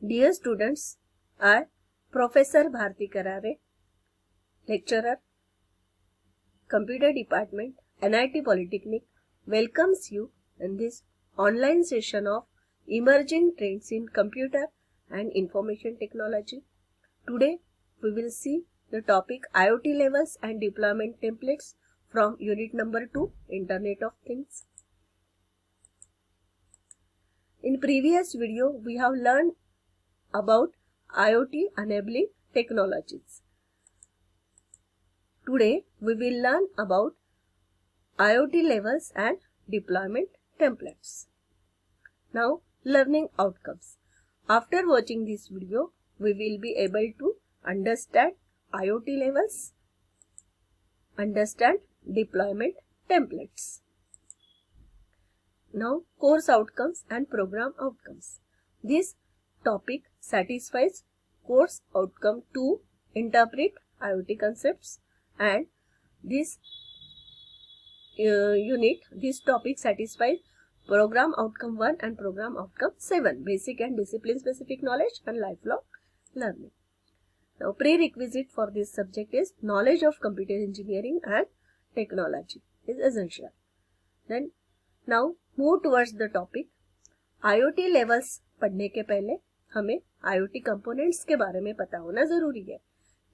Dear students, I, Professor Bharti Karare, lecturer, Computer Department, NIT Polytechnic, welcomes you in this online session of Emerging Trends in Computer and Information Technology. Today, we will see the topic IoT levels and deployment templates from unit number 2, Internet of Things. In previous video, we have learned about IoT enabling technologies. Today we will learn about IoT levels and deployment templates. Now, learning outcomes. After watching this video, we will be able to understand IoT levels, understand deployment templates. Now, course outcomes and program outcomes. This topic satisfies course outcome 2, interpret IoT concepts, and this this topic satisfies program outcome 1 and program outcome 7, basic and discipline specific knowledge and lifelong learning. Now, prerequisite for this subject is knowledge of computer engineering and technology is essential. Then now move towards the topic. IoT levels पढ़ने के पहले हमें IoT components के बारे में पता होना जरूरी है,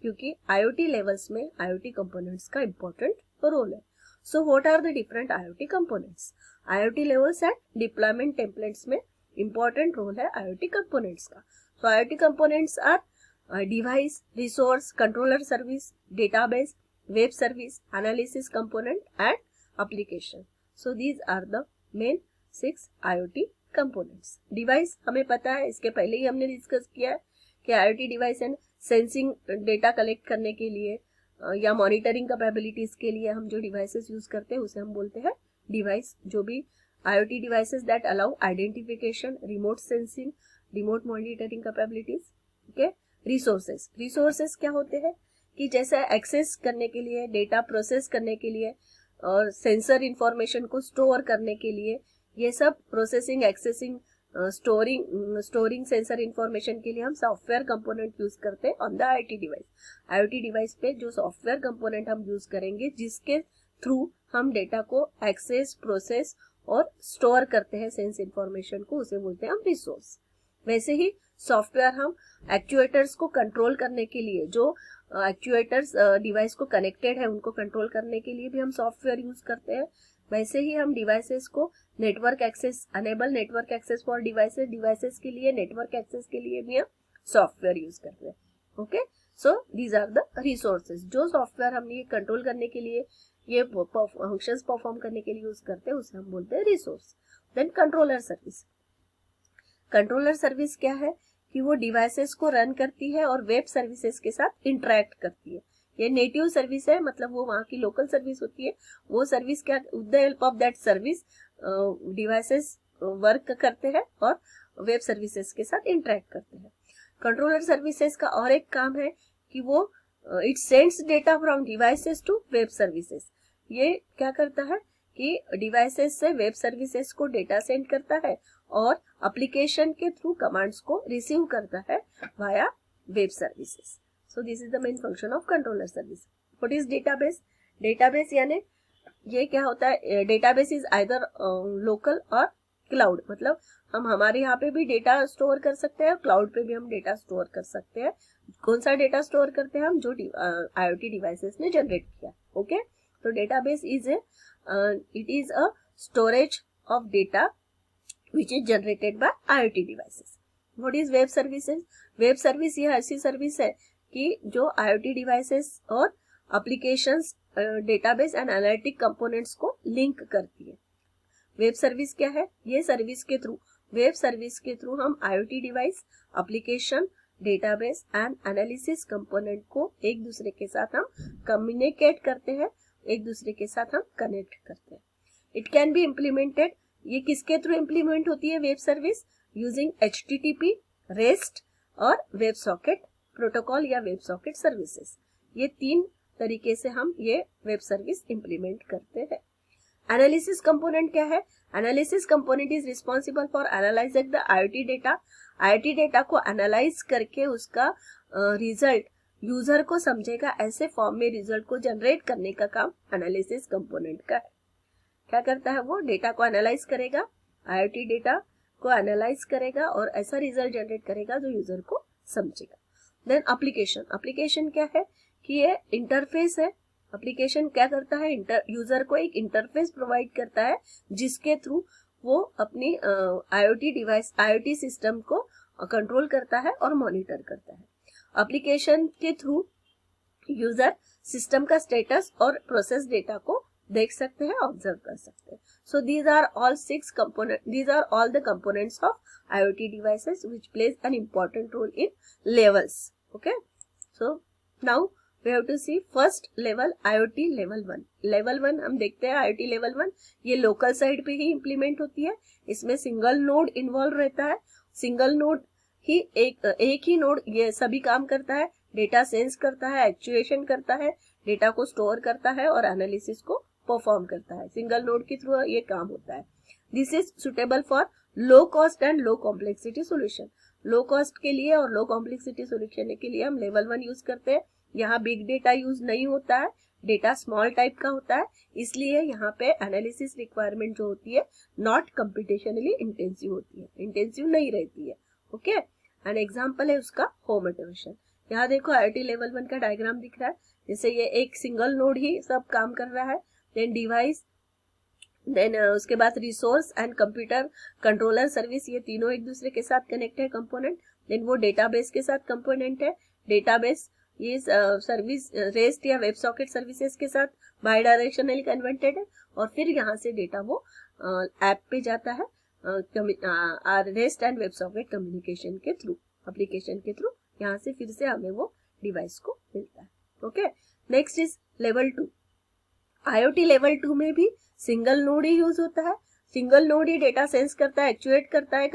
क्योंकि IoT लेवल्स में IoT कंपोनेंट्स का इम्पोर्टेंट रोल है. So what are the different IoT components? IoT levels and deployment templates में इम्पोर्टेंट रोल है IoT कंपोनेंट्स का. So IoT components are device, resource, controller service, database, web service, analysis component and application. So these are the main 6 IoT components. Device हमें पता है, इसके पहले ही हमने discuss किया है कि IoT device and sensing data collect करने के लिए या मॉनिटरिंग कैपेबिलिटीज के लिए हम जो डिवाइसेस यूज करते हैं उसे हम बोलते हैं डिवाइस. जो भी IoT devices that allow identification, remote sensing, remote monitoring capabilities. Okay. Resources. Resources क्या होते हैं कि जैसे एक्सेस करने के लिए, डेटा प्रोसेस करने के लिए और सेंसर इंफॉर्मेशन को स्टोर करने के लिए, ये सब processing, accessing, storing sensor information के लिए हम सॉफ्टवेयर कंपोनेंट यूज करते हैं on the IoT device. IoT device पे जो सॉफ्टवेयर कंपोनेंट हम यूज करेंगे जिसके थ्रू हम डेटा को एक्सेस, प्रोसेस और स्टोर करते हैं सेंस इंफॉर्मेशन को, उसे बोलते हैं हम रिसोर्स. वैसे ही सॉफ्टवेयर हम एक्चुएटर्स को कंट्रोल करने के लिए, जो एक्चुएटर्स डिवाइस को कनेक्टेड है उनको कंट्रोल करने के लिए भी हम सॉफ्टवेयर यूज करते हैं. वैसे ही हम डिवाइसेस को network access, enable network access for devices, devices के लिए नेटवर्क एक्सेस के लिए भी हम सॉफ्टवेयर यूज करते हैं. Okay. So these are the resources. जो सॉफ्टवेयर हम ये कंट्रोल करने के लिए, ये फंक्शंस परफॉर्म करने के लिए यूज करते हैं उसे हम बोलते हैं resource. Then controller service. Controller service क्या है कि वो डिवाइसेस को रन करती है और वेब सर्विसेज के साथ इंटरेक्ट करती है. ये नेटिव सर्विस है, मतलब वो वहाँ की लोकल सर्विस होती है. वो सर्विस क्या, with the help of that service devices work करते हैं और वेब सर्विसेज के साथ इंटरेक्ट करते हैं. कंट्रोलर सर्विसेज का और एक काम है कि वो it sends data from devices to web services. ये क्या करता है कि डिवाइसेस से वेब सर्विसेज को डेटा सेंड करता है और एप्लीकेशन के थ्रू कमांड्स को रिसीव करता है via web services. So this is the main function of controller service. What is database? Database यानी ये क्या होता है, database is either local और cloud. मतलब हम हमारे यहाँ पे भी डेटा स्टोर कर सकते हैं, क्लाउड पे भी हम डेटा स्टोर कर सकते हैं. कौन सा डेटा स्टोर करते हैं हम? जो IoT डिवाइसेस ने जनरेट किया. ओके. तो database is it is a storage of data which is generated by IoT devices. What is web services? Web service ये ऐसी सर्विस है कि जो IoT डिवाइसेस और applications, database and analytic components को लिंक करती है. वेब सर्विस क्या है? ये सर्विस के थ्रू, वेब सर्विस के थ्रू हम IoT device, application, database and analysis component को एक दूसरे के साथ हम कम्युनिकेट करते हैं, एक दूसरे के साथ हम कनेक्ट करते हैं. It can be implemented. ये किसके थ्रू इम्प्लीमेंट होती है web service? Using HTTP, REST और वेब सॉकेट प्रोटोकॉल या वेब सॉकेट सर्विसेज. ये 3 तरीके से हम ये वेब सर्विस इंप्लीमेंट करते हैं. एनालिसिस कंपोनेंट क्या है? Analysis component is responsible for analysing the IoT data. IoT data को एनालाइज करके उसका रिजल्ट यूजर को समझेगा, ऐसे फॉर्म में रिजल्ट को जनरेट करने का काम एनालिसिस कंपोनेंट का है। क्या करता है वो? डेटा को एनालाइज करेगा, IoT डेटा को एनालाइज करेगा और ऐसा रिजल्ट जनरेट करेगा जो यूजर को समझेगा। देन एप्लीकेशन क्या है कि ये इंटरफेस है। एप्लीकेशन क्या करता है? यूजर को एक इंटरफेस प्रोवाइड करता है जिसके थ्रू वो अपनी IoT सिस्टम को कंट्रोल करता है और मॉनिटर करता है। एप्लीकेशन के थ्रू यूजर सिस्टम का स्टेटस और प्रोसेस डेटा को देख सकते हैं, ऑब्जर्व कर सकते हैं। So these are all the components of IoT devices which plays an important role in levels. Okay, so now we have to see first level, IoT level 1. Level 1 हम देखते हैं IoT level 1 ये local side पे ही implement होती है। इसमें single node involve रहता है। सिंगल नोड ही एक ही नोड ये सभी काम करता है, डेटा सेंस करता है, एक्चुएशन करता है, डेटा को स्टोर करता है और एनालिसिस को परफॉर्म करता है। सिंगल नोड के थ्रू ये काम होता है। This is suitable for low cost and low complexity solution. Low cost के लिए और लो कॉम्प्लेक्सिटी सोल्यूशन के लिए हम लेवल 1 यूज करते हैं। यहाँ बिग डेटा यूज नहीं होता है, डेटा स्मॉल टाइप का होता है, इसलिए यहाँ पे एनालिसिस रिक्वायरमेंट जो होती है नॉट कंप्यूटेशनली इंटेंसिव होती है, इंटेंसिव नहीं रहती है। ओके, एन एग्जाम्पल है उसका होम ऑटोमेशन। यहाँ देखो IoT लेवल 1 का डायग्राम दिख रहा है। जैसे ये एक सिंगल नोड ही सब काम कर रहा है, देन डिवाइस, देन उसके बाद resource and computer controller service, ये तीनों एक दूसरे के साथ कनेक्ट है कंपोनेंट। देन वो डेटाबेस के साथ कंपोनेंट है। डेटाबेस ये सर्विस रेस्ट या वेब सॉकेट सर्विसेज के साथ बाई डायरेक्शनली कन्वर्टेड है और फिर यहाँ से डेटा वो ऐप पे जाता है rest and web socket communication के थ्रू, एप्लीकेशन के थ्रू यहाँ से फिर से हमें वो डिवाइस को मिलता है। Okay, next is level 2। IoT level 2 में भी सिंगल नोड ही यूज होता है। सिंगल नोड ही डेटा सेंस करता है, एक्चुएट करता है,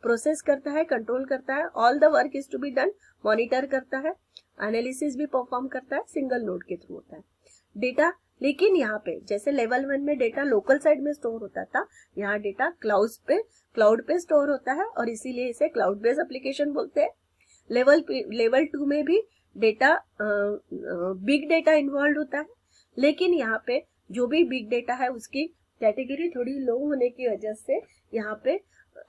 प्रोसेस करता है, कंट्रोल करता है। All the work is to be done, monitor करता है, एनालिसिस भी परफॉर्म करता है, सिंगल नोड के थ्रू होता है डेटा। लेकिन यहाँ पे जैसे लेवल 1 में डेटा लोकल साइड में स्टोर होता था, यहाँ डेटा क्लाउड पे स्टोर होता है और इसीलिए इसे क्लाउड बेस्ड एप्लीकेशन बोलते हैं। लेवल 2 में भी डेटा बिग डेटा इन्वॉल्व होता है, लेकिन यहाँ पे जो भी बिग डेटा है उसकी कैटेगरी थोड़ी लो होने की वजह से यहाँ पे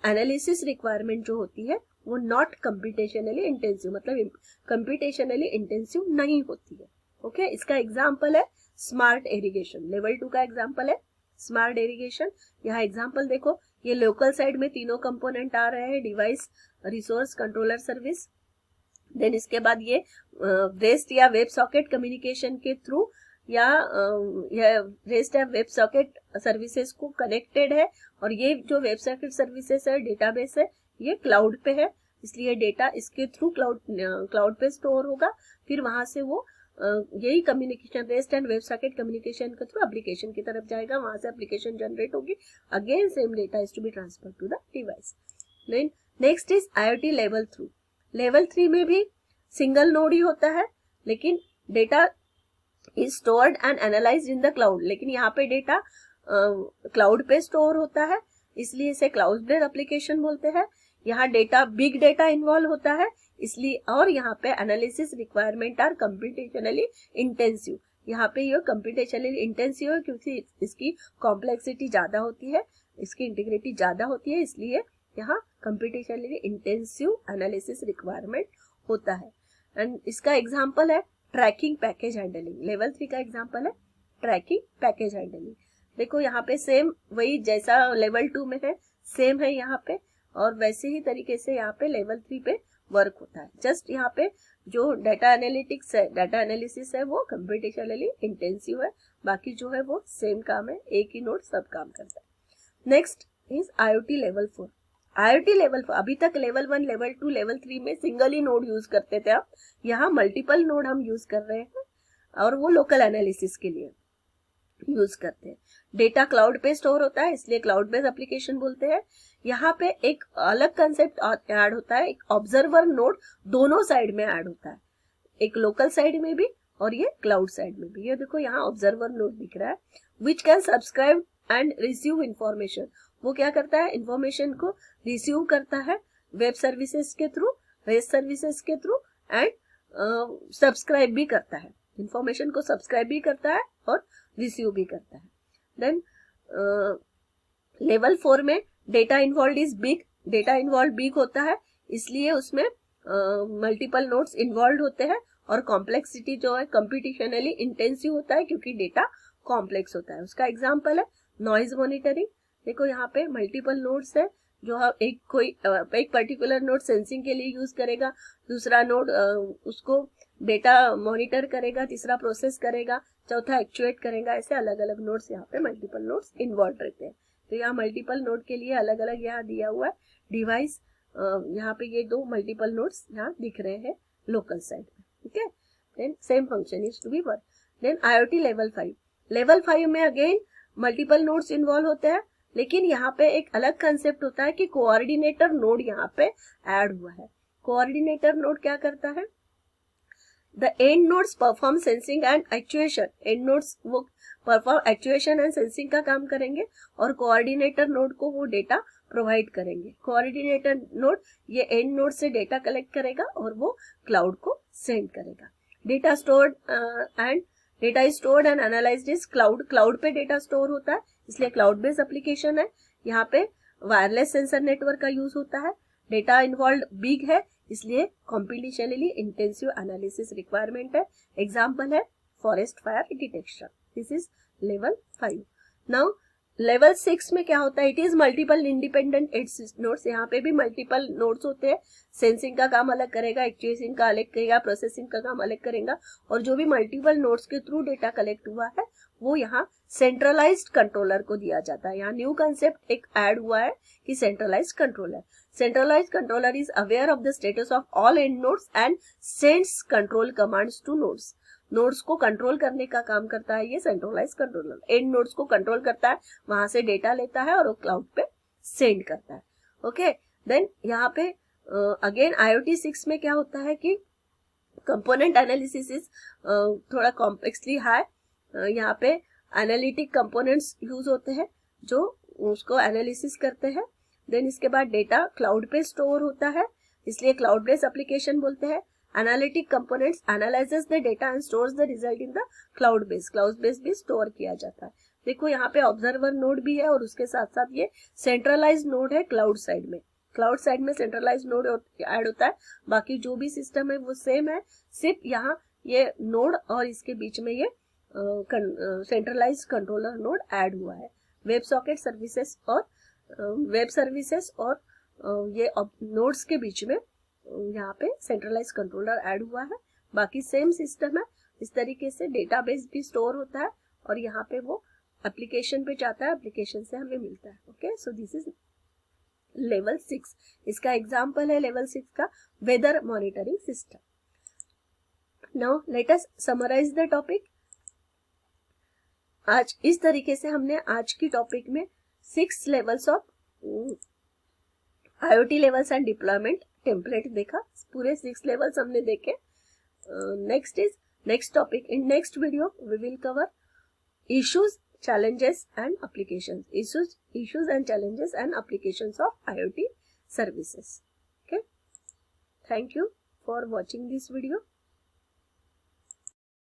एनालिसिस रिक्वायरमेंट जो होती है वो नॉट कंप्यूटेशनली इंटेंसिव, मतलब कंप्यूटेशनली इंटेंसिव नहीं होती है। ओके, इसका एग्जांपल है स्मार्ट इरिगेशन। लेवल 2 का एग्जांपल है स्मार्ट इरिगेशन। यहाँ एग्जांपल देखो, ये लोकल साइड में तीनों कंपोनेंट आ रहे हैं, device, resource, controller, service. Then इसके बाद ये रेस्ट या वेब सॉकेट कम्युनिकेशन के थ्रू या रेस्ट या वेब सॉकेट सर्विसेज को कनेक्टेड है और ये जो वेब सॉकेट सर्विसेज है, डेटाबेस है, ये क्लाउड पे है, इसलिए डेटा इसके थ्रू क्लाउड पे स्टोर होगा। फिर वहां से वो यही communication, rest and web socket communication के थ्रू एप्लीकेशन की तरफ जाएगा, वहां से एप्लीकेशन जनरेट होगी, again same data is to be transfer to the device. Next is IoT level 3। Level 3 में भी सिंगल नोड ही होता है, लेकिन data is stored and analysed in the cloud. लेकिन यहाँ पे डेटा क्लाउड पे स्टोर होता है, इसलिए इसे क्लाउड बेस्ड एप्लीकेशन बोलते हैं। यहाँ डेटा बिग डेटा इन्वॉल्व होता है, इसलिए, और यहाँ पे analysis requirement are computationally intensive. यहाँ पे ये कंप्यूटेशनली इंटेंसिव है क्योंकि इसकी कॉम्प्लेक्सिटी ज्यादा होती है, इसकी इंटीग्रिटी ज्यादा होती है, इसलिए यहाँ कंप्यूटेशनली इंटेंसिव एनालिसिस रिक्वायरमेंट होता है। एंड इसका एग्जाम्पल है ट्रैकिंग पैकेज हैंडलिंग। लेवल 3 का एग्जाम्पल है ट्रैकिंग पैकेज हैंडलिंग। देखो यहाँ पे सेम वही जैसा लेवल 2 में है, सेम है यहाँ पे, और वैसे ही तरीके से यहाँ पे लेवल 3 पे वर्क होता है। जस्ट यहाँ पे जो डाटा एनालिटिक्स है, डाटा एनालिसिस है, वो कंप्यूटेशनली इंटेंसिव है, बाकी जो है वो सेम काम है, एक ही नोड सब काम करता है। Next is IoT level 4। IoT level 4, अभी तक लेवल 1, लेवल 2, लेवल 3 में सिंगल ही नोड यूज करते थे, अब यहाँ मल्टीपल नोड हम यूज कर रहे हैं और वो लोकल एनालिसिस के लिए यूज करते हैं। डेटा क्लाउड पे स्टोर होता है, इसलिए क्लाउड बेस्ड एप्लीकेशन बोलते हैं। यहाँ पे एक अलग कंसेप्ट ऐड होता है, एक ऑब्जर्वर नोड दोनों साइड में ऐड होता है, एक लोकल साइड में भी और ये क्लाउड साइड में भी। ये देखो यहाँ ऑब्जर्वर नोड दिख रहा है, which can subscribe and receive information. वो क्या करता है, इंफॉर्मेशन को रिसीव करता है वेब सर्विसेज के थ्रू, रेस्ट सर्विसेज के थ्रू, एंड सब्सक्राइब भी करता है, इंफॉर्मेशन को सब्सक्राइब भी करता है और रिसीव भी करता है। देन लेवल 4 में data involve is big, data involve big होता है, इसलिए उसमें मल्टीपल नोड्स इन्वॉल्व होते हैं और कॉम्प्लेक्सिटी जो है कंप्यूटेशनली इंटेंसिव होता है क्योंकि डेटा कॉम्प्लेक्स होता है। उसका एग्जांपल है नॉइज मॉनिटरिंग। देखो यहाँ पे मल्टीपल नोड्स है, जो एक पर्टिकुलर नोड सेंसिंग के लिए यूज करेगा, दूसरा नोड उसको डेटा मॉनिटर करेगा, तीसरा प्रोसेस करेगा, चौथा एक्चुएट करेगा। ऐसे अलग अलग नोड्स यहाँ पे मल्टीपल नोड्स इन्वॉल्व रहते हैं। तो यहाँ मल्टीपल नोड के लिए अलग अलग यहाँ दिया हुआ है डिवाइस। यहाँ पे ये 2 मल्टीपल नोड्स यहाँ दिख रहे हैं लोकल साइड में, ठीक है। Then same function is to be work. Then IoT level 5, level 5 में अगेन मल्टीपल नोड्स इन्वॉल्व होते हैं, लेकिन यहाँ पे एक अलग कंसेप्ट होता है कि कोऑर्डिनेटर नोड यहाँ पे ऐड हुआ है। कोऑर्डिनेटर नोड क्या करता है, the end nodes perform sensing and actuation, end nodes वो परफॉर्म एक्चुएशन एंड सेंसिंग का काम करेंगे और कोऑर्डिनेटर नोड को वो डेटा प्रोवाइड करेंगे। कोऑर्डिनेटर नोड ये एंड नोड से डेटा कलेक्ट करेगा और वो क्लाउड को सेंड करेगा। Data stored and data is stored and analysed is cloud, cloud पे डेटा स्टोर होता है, इसलिए क्लाउड बेस्ड एप्लीकेशन है। यहाँ पे वायरलेस सेंसर नेटवर्क का यूज होता है, डेटा इन्वॉल्व बिग है, इसलिए कॉम्पिटिशनली इंटेंसिव एनालिसिस रिक्वायरमेंट है। एग्जाम्पल है forest fire detection. This is level 5। Now level 6 में क्या होता है, इट इज मल्टीपल इंडिपेंडेंट एड्स नोड्स। यहाँ पे भी मल्टीपल नोड्स होते हैं, सेंसिंग का काम अलग करेगा, एक्चुएशन का अलग करेगा, प्रोसेसिंग का काम अलग करेगा, और जो भी मल्टीपल नोड्स के थ्रू डेटा कलेक्ट हुआ है वो यहाँ सेंट्रलाइज्ड कंट्रोलर को दिया जाता है। यहाँ न्यू कंसेप्ट एक ऐड हुआ है कि centralised controller. Centralised controller is aware of the status of all end nodes and sends control commands two nodes. Nodes को कंट्रोल करने का काम करता है ये सेंट्रलाइज्ड कंट्रोलर। एंड नोड्स को कंट्रोल करता है, वहां से डेटा लेता है और वो क्लाउड पे सेंड करता है। ओके, देन यहाँ पे अगेन IoT 6 में क्या होता है कि कंपोनेंट एनालिसिस इज थोड़ा कॉम्प्लेक्सली हाई। यहाँ पे एनालिटिक कंपोनेंट्स यूज होते हैं जो उसको एनालिसिस करते हैं। देन इसके बाद डेटा क्लाउड पे स्टोर होता है, इसलिए क्लाउड बेस्ड एप्लीकेशन बोलते हैं। Analytic components analyses the data and stores the result in the cloud base भी स्टोर किया जाता है। देखो यहाँ पे ऑब्जर्वर नोड भी है और उसके साथ साथ ये सेंट्रलाइज्ड नोड है क्लाउड साइड में। क्लाउड साइड में सेंट्रलाइज्ड नोड ऐड होता है, बाकी जो भी सिस्टम है वो सेम है, सिर्फ यहाँ ये नोड और इसके बीच में ये सेंट्रलाइज्ड कंट्रोलर नोड ऐड हुआ है। वेब सॉकेट सर्विसेज और वेब सर्विसेज और ये नोड्स के बीच में यहाँ पे सेंट्रलाइज्ड कंट्रोलर ऐड हुआ है, बाकी सेम सिस्टम है। इस तरीके से डेटाबेस भी स्टोर होता है और यहाँ पे वो एप्लीकेशन पे जाता है, एप्लीकेशन से हमें मिलता है। Okay, so this is level 6। इसका एग्जाम्पल है लेवल 6 का weather monitoring system. Now let us summarise the topic. आज इस तरीके से हमने आज की टॉपिक में 6 levels of IoT levels and deployment template देखा। पूरे 6 लेवल्स हमने देखे। Next topic in next video we will cover issues, challenges and applications. Issues and challenges and applications of IoT services. Okay. Thank you for watching this video.